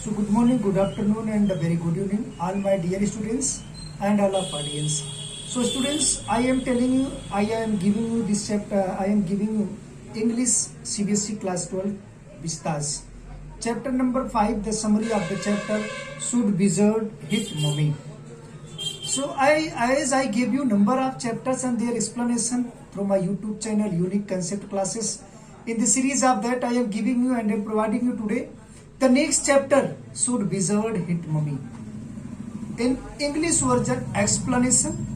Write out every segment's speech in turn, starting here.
So good morning, good afternoon and a very good evening all my dear students and all of audience. So students, I am telling you, I am giving you this chapter, I am giving you English CBSE class 12 Vistas. Chapter number 5, the summary of the chapter, Should Wizard Hit Mummy? So as I gave you number of chapters and their explanation through my YouTube channel Unique Concept Classes. In the series of that I am giving you and I am providing you today the next chapter, Should Wizard Hit Mummy? In English version explanation.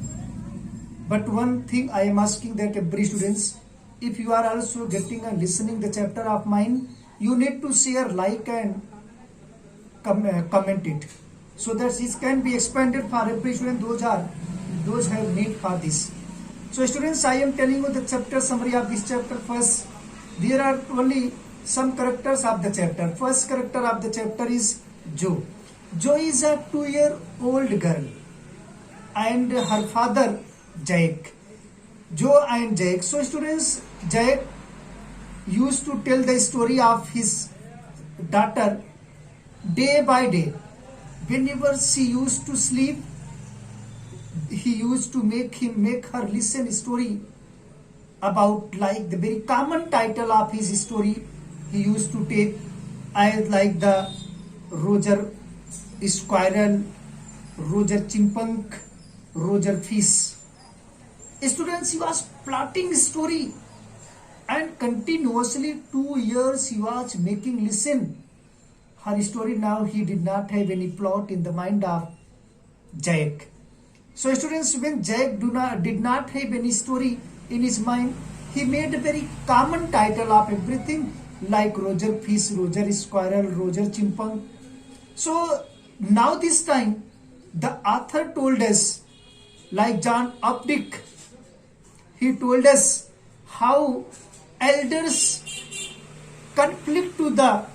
But one thing I am asking that every students, if you are also getting and listening the chapter of mine, you need to share, like and comment it, so that it can be expanded for every student. Those have need for this. So students, I am telling you the chapter summary of this chapter. First, there are only some characters of the chapter. First character of the chapter is Jo. Jo is a 2-year-old girl and her father Jake. Jo and Jake. So students, Jake used to tell the story of his daughter day by day. Whenever she used to sleep, he used to make her listen story about, like, the very common title of his story he used to take as like the Roger Squirrel, Roger Chipmunk, Roger Fish. Students, he was plotting story and continuously 2 years he was making listen her story. Now he did not have any plot in the mind of Jack. So students, when Jack did not have any story in his mind, he made a very common title of everything, like Roger Fish, Roger Squirrel, Roger Chipmunk. So now this time the author told us, like John Updike, he told us how elders conflict to the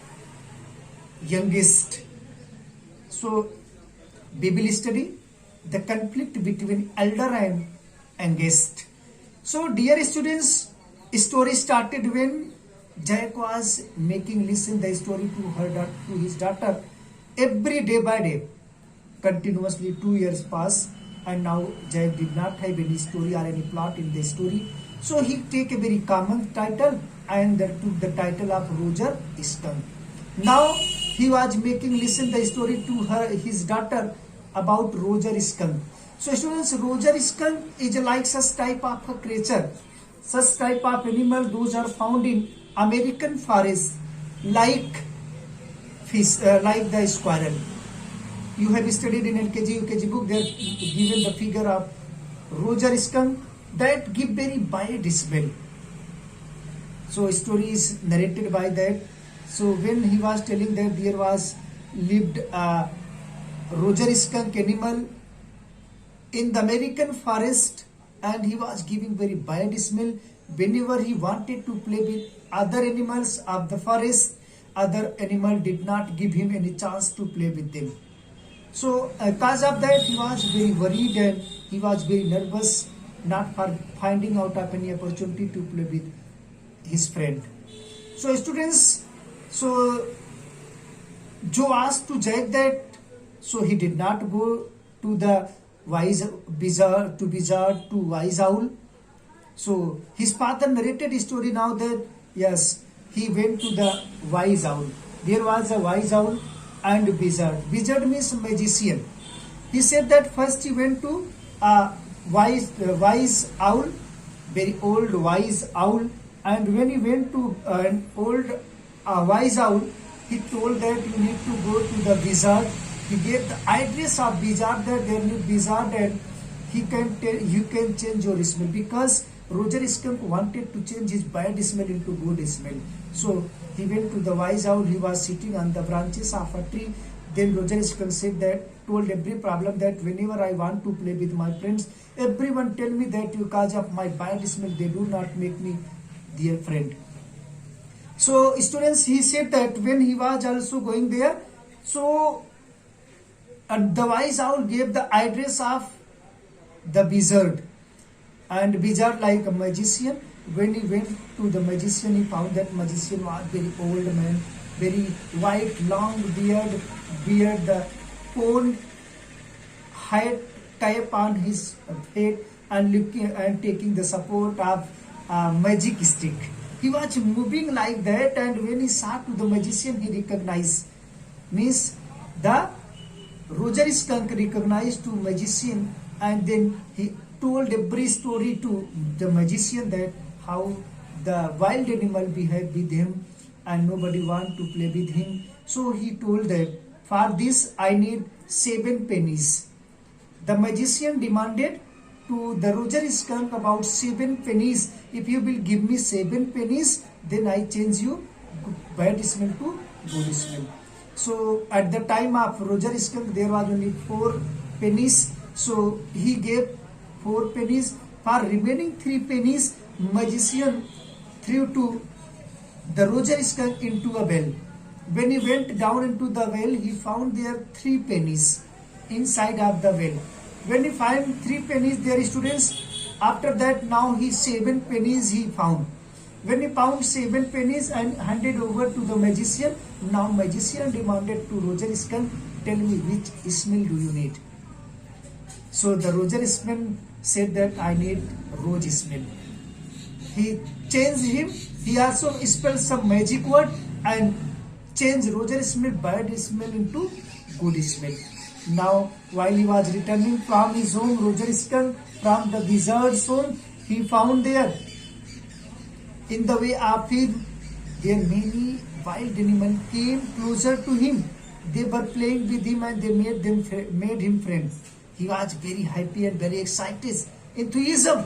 youngest. So we will study the conflict between elder and youngest. So dear students, story started when Jack was making listen the story to his daughter every day by day. Continuously 2 years passed and now Jack did not have any story or any plot in the story. So he take a very common title and took the title of Roger Skunk. Now he was making listen the story to his daughter about Roger Skunk. So students, Roger Skunk is like such type of a creature, such type of animal. Those are found in American forest, like fish, like the squirrel. You have studied in LKG, UKG book. They are given the figure of Roger Skunk that give very bad smell. So story is narrated by that. So when he was telling that there was lived a Roger Skunk animal in the American forest and he was giving very bad smell. Whenever he wanted to play with other animals of the forest, other animal did not give him any chance to play with them. So because of that, he was very worried and he was very nervous, not for finding out of any opportunity to play with his friend. So students, so Joe asked to Jack that, so he did not go to the wise owl. So his father narrated his story now that yes, he went to the wise owl. There was a wise owl and wizard. Wizard means magician. He said that first he went to a wise owl, very old wise owl, and when he went to an old wise owl, he told that you need to go to the wizard. He gave the address of wizard, that there is wizard and he can tell you can change your smell, because Roger Skunk wanted to change his bad smell into good smell. So he went to the wise owl. He was sitting on the branches of a tree. Then Roger Skunk said that, told every problem that whenever I want to play with my friends, everyone tell me that because of my bad smell, they do not make me their friend. So students, he said that when he was also going there, so the wise owl gave the address of the wizard, and wizard like a magician. When he went to the magician, he found that magician was very old man very white, long beard, the cone had type on his head and looking and taking the support of a magic stick. He was moving like that, and when he saw to the magician, he recognized, means the Roger Skunk recognized to magician, and then he told every story to the magician that how the wild animal behaved with him and nobody want to play with him. So he told that for this I need 7 pennies. The magician demanded to the Roger Skunk about 7 pennies. If you will give me 7 pennies, then I change you bad smell to good smell. So at the time of Roger Skunk, there was only 4 pennies. So he gave 4 pennies. For remaining 3 pennies, magician threw to the Roger Skunk into a well. When he went down into the well, he found there 3 pennies inside of the well. When he found 3 pennies, there students, after that now he 7 pennies he found. When he found 7 pennies and handed over to the magician, now magician demanded to Roger Skunk, tell me which smell do you need? So the Roger Skunk said that I need rose smell. He changed him. He also spelled some magic word and changed Roger smell, bad smell into good smell. Now, while he was returning from his home, Roger Skunk from the wizard's home, he found there in the way of him, there many wild animals came closer to him. They were playing with him and they made him friends. He was very happy and very excited. Enthusiasm.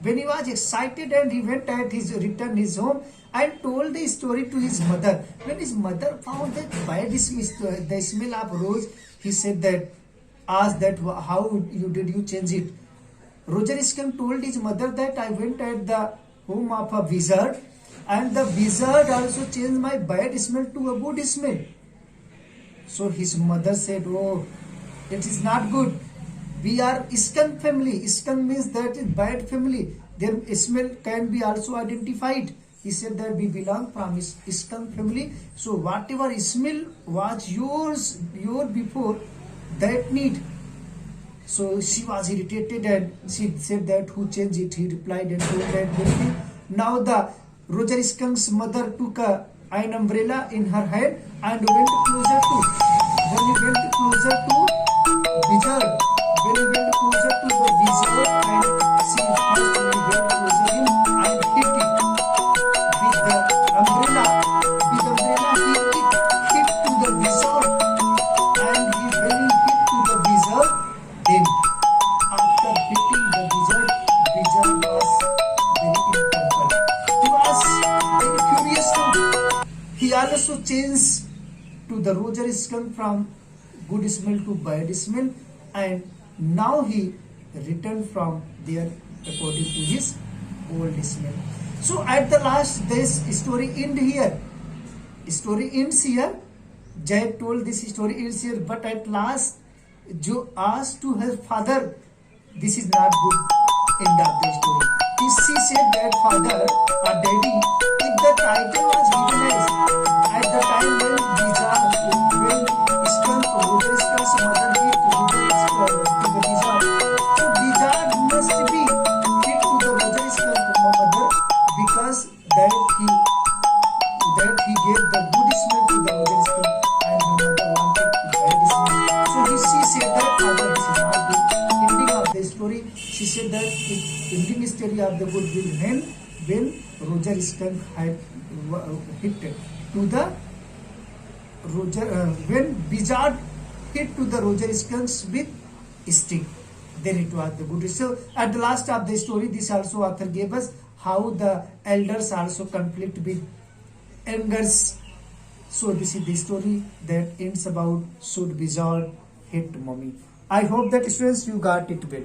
When he was excited and he went at his return his home and told the story to his mother. When his mother found that bad smell, the smell of rose, he said that, asked that how did you change it? Roger Skunk told his mother that I went at the home of a wizard and the wizard also changed my bad smell to a good smell. So his mother said, oh, it is not good. We are skunk family. Skunk means that is bad family. Their smell can be also identified. He said that we belong from skunk family. So whatever smell was your before, that need. So she was irritated and she said that who changed it? He replied and told that now the Roger Skunk's mother took an umbrella in her hand and went closer to. When he went closer to wizard, when he went closer to the wizard and she first went closer him and hit it with the umbrella. With the umbrella he hit to the wizard and when he hit to the wizard, then after hitting the wizard was very intemperate. He was very curious too. He also changed to the Roger Skunk from good smell to bad smell, and now he returned from there according to his old smell. So at the last, this story ends here. Story ends here. Jay told this story ends here, but at last, Jo asked to her father, this is not good end of the story. She said that father or daddy, if the title was given as at the time when Skunk, Roger Skunk's mother gave to the wizard, so wizard must be hit to the Roger Skunk's mother because that he gave the good smell to the Roger Skunk and her mother wanted to bad smell. So she said that father, this is not good. Ending of the story, she said that ending story of the good will end when Roger Skunk had hit to the when wizard hit to the Roger Skunks with stick, then it was the good. So at the last of the story, this also author gave us how the elders also conflict with youngers. So this is the story that ends about should wizard hit mommy. I hope that students you got it well.